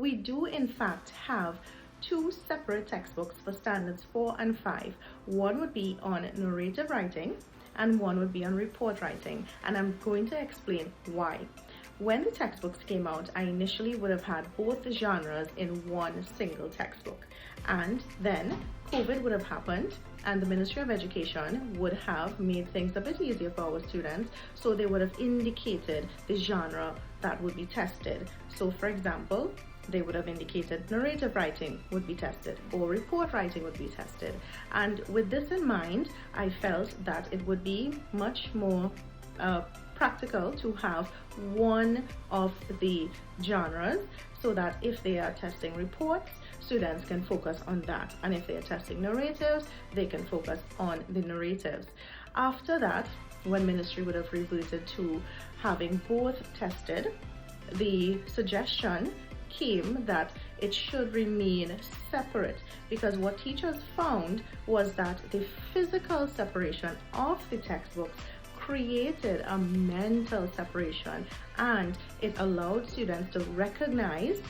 we do in fact have two separate textbooks for standards 4 and 5. One would be on narrative writing and one would be on report writing, and I'm going to explain why. When the textbooks came out, I initially would have had both the genres in one single textbook, and then COVID would have happened and the Ministry of Education would have made things a bit easier for our students, so they would have indicated the genre that would be tested. So for example, they would have indicated narrative writing would be tested or report writing would be tested. And with this in mind, I felt that it would be much more practical to have one of the genres, so that if they are testing reports, students can focus on that, and if they are testing narratives, they can focus on the narratives. After that, when ministry would have reverted to having both tested, the suggestion came that it should remain separate, because what teachers found was that the physical separation of the textbooks created a mental separation, and it allowed students to recognize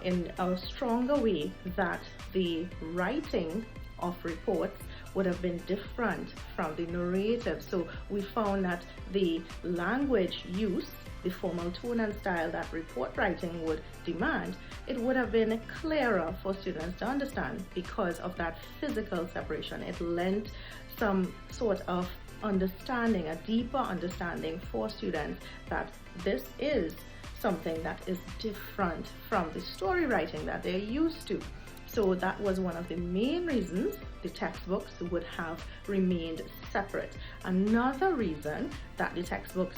in a stronger way that the writing of reports would have been different from the narrative. So we found that the language use, the formal tone and style that report writing would demand, it would have been clearer for students to understand because of that physical separation. It lent some sort of understanding, a deeper understanding for students that this is something that is different from the story writing that they're used to. So that was one of the main reasons the textbooks would have remained separate. Another reason that the textbooks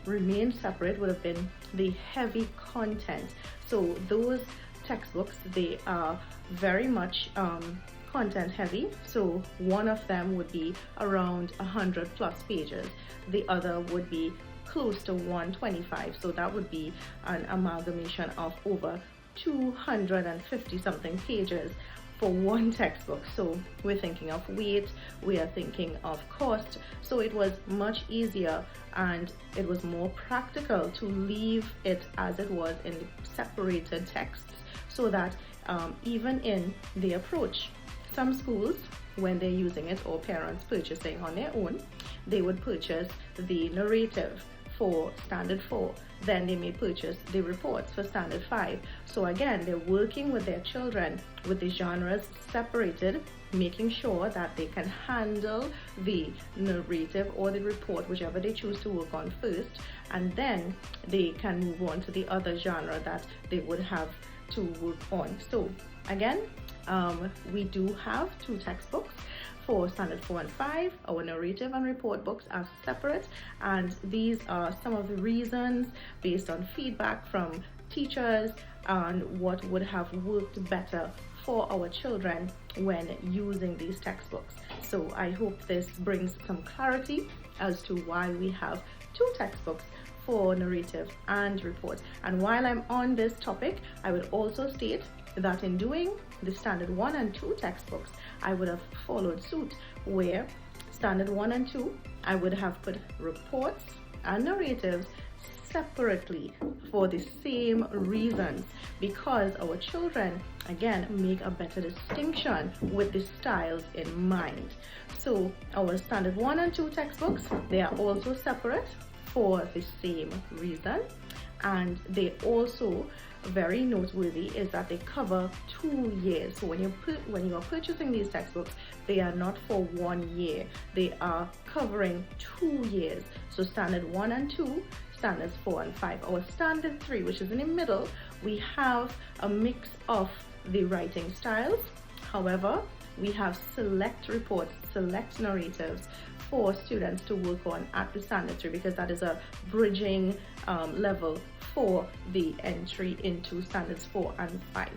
remained separate would have been the heavy content. So those textbooks, they are very much content heavy. So one of them would be around 100 plus pages. The other would be close to 125. So that would be an amalgamation of over 250 something pages for one textbook. So we're thinking of weight, we are thinking of cost. So it was much easier and it was more practical to leave it as it was in the separated texts, so that even in the approach, some schools, when they're using it or parents purchasing on their own, they would purchase the narrative for standard 4, then they may purchase the reports for standard 5. So again, they're working with their children with the genres separated, making sure that they can handle the narrative or the report, whichever they choose to work on first, and then they can move on to the other genre that they would have to work on. So again, we do have two textbooks for standard 4 and 5. Our narrative and report books are separate, and these are some of the reasons based on feedback from teachers and what would have worked better for our children when using these textbooks. So I hope this brings some clarity as to why we have two textbooks for narrative and report. And while I'm on this topic, I would also state that in doing the standard 1 and 2 textbooks, I would have followed suit, where standard 1 and 2, I would have put reports and narratives separately for the same reasons, because our children again make a better distinction with the styles in mind. So our standard 1 and 2 textbooks, they are also separate for the same reason, and they also, very noteworthy is that they cover 2 years. So when you are purchasing these textbooks, they are not for 1 year, they are covering 2 years. So standard 1 and 2, standards 4 and 5. Our standard 3, which is in the middle, we have a mix of the writing styles. However, we have select reports, select narratives for students to work on at the standard 3, because that is a bridging level for the entry into standards 4 and 5.